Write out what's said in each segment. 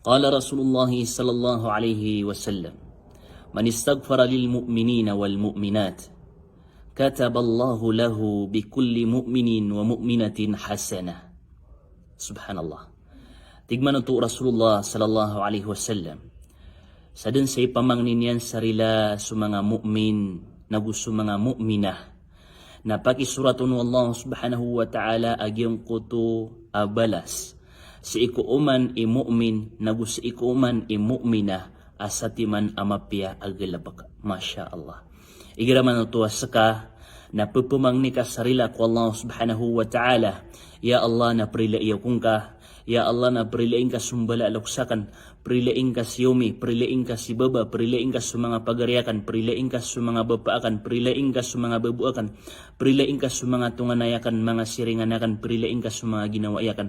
قال رسول الله صلى الله عليه وسلم من استغفر للمؤمنين والمؤمنات كتب الله له بكل مؤمن ومؤمنة حسنة. Subhanallah. Tigman untuk Rasulullah sallallahu alaihi wasallam. Sadin sa ipamangninyan sarila sumanga mu'min nagu sumanga mu'minah. Napaki suratun Allah subhanahu wa ta'ala agyong kuto abalas. Si ikuuman i mu'min nagu si ikuuman i mu'minah asatiman amapya agalabak. Masya Allah. Igiraman ito saka na pupumangni ka sarila ko Allah subhanahu wa ta'ala. Ya Allah na prilaiyaw kong ka. Ya Allah na prilaing ka sumbala aluksakan. Prilaing ka si Yumi. Prilaing ka si Baba. Prilaing ka sa mga pagariakan. Prilaing ka sa mga bapaakan. Prilaing ka sa mga babuakan. Prilaing ka sa mga tunganayakan. Mga siringanakan. Prilaing ka sa mga ginawayakan.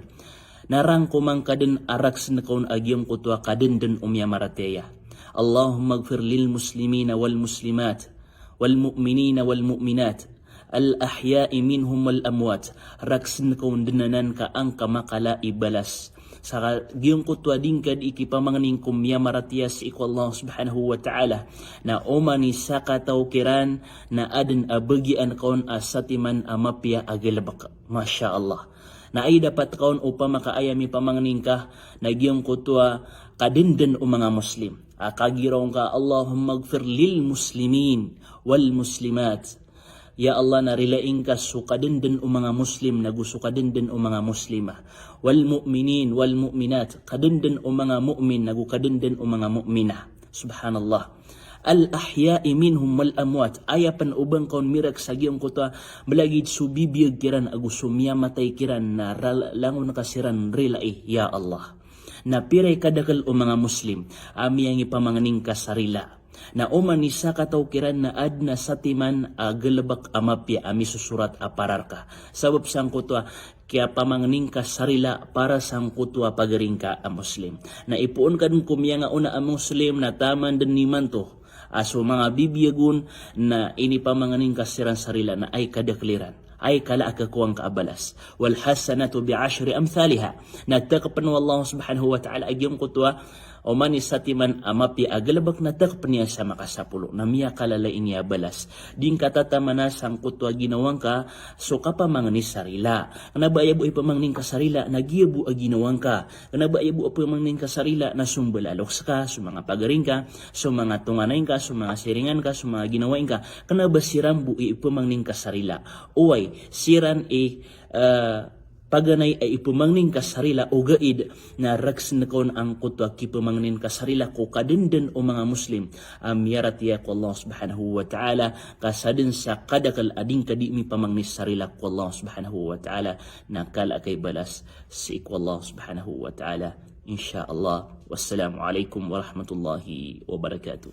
Narang kumang kadin arak sinakaun agyong kutwa kadin din marateya. Allahumma gfir lil muslimina wal muslimat. Wal mu'minina wal mu'minat. Al-ahya'i minhum wal-amwat. Raksin kaun dinanan ka ang kamakala ibalas. Sa giyong kutwa din kad ikipamanganing kumya maratias iku Allah subhanahu wa ta'ala. Na umani sa katawkiran na adin abagian kaun asatiman amapya agalabak. Masya Allah. Na ay dapat kaun upang makaayami pamanganing ka na giyong kutwa kadindan o mga Muslim. Kagiraw ka Allahumma gfir lil muslimin wal muslimat. Ya Allah na rilaing ka sukadin o mga Muslim na gusukadin o mga Muslimah. Wal mu'minin wal mu'minat. Kadin o mga mu'min na gukadin o mga mu'minah. Subhanallah. Al-ahya'i minhum wal amwat. Ayapan ubang kaun mirak sa giyong kuta malagid subibiyag kiran agusumya matay kiran na langon kasiran rilai. Ya Allah. Na piray kadakal o mga Muslim. Ami ang ipamanganing kasarila. Na umanisa katawkiran na adna satiman agalabak amapya ami susurat apararka. Sabab sang kutwa kaya pamangning ka sarila para sang kutwa pagaring ka a Muslim. Na ipuon ka dun kumya nga una a Muslim na taman din niman to. Aso mga bibiyagun na ini pamanganing kasiran sarila na ay kadakliran. Ay kala akakuang kaabalas. Wal hasanatu bi'ashri amthaliha. Nagtakapan wa Allah subhanahu wa ta'ala agyong kutwa o mani satiman amapi agalabak na takpan niya sa makasapulo na miya kalalain niya balas. Din katatamana sang kutwa ginawang ka so kapamangani sarila. Kanabayabu ipamangning ka sarila nagiyabu a ginawang ka. Kanabayabu ipamangning ka sarila na sumbalaloks ka sa mga pagaring ka, sa mga tunganayin ka, sa mga siringan ka, sa mga ginawain ka. Kanabasirambu ipamangning ka sarila. Uway, siran paganay ay ipumangning kasarila o gaid na raksin kaun ang kutwa kipumangnin kasarila ko kadindan o mga Muslim amyaratiya ko Allah subhanahu wa ta'ala kasadin sa kadakal ading kadimi pamangnis sarila ko Allah subhanahu wa ta'ala na kala kay balas si ko Allah subhanahu wa ta'ala insyaallah. Wassalamu alaikum warahmatullahi wabarakatuh.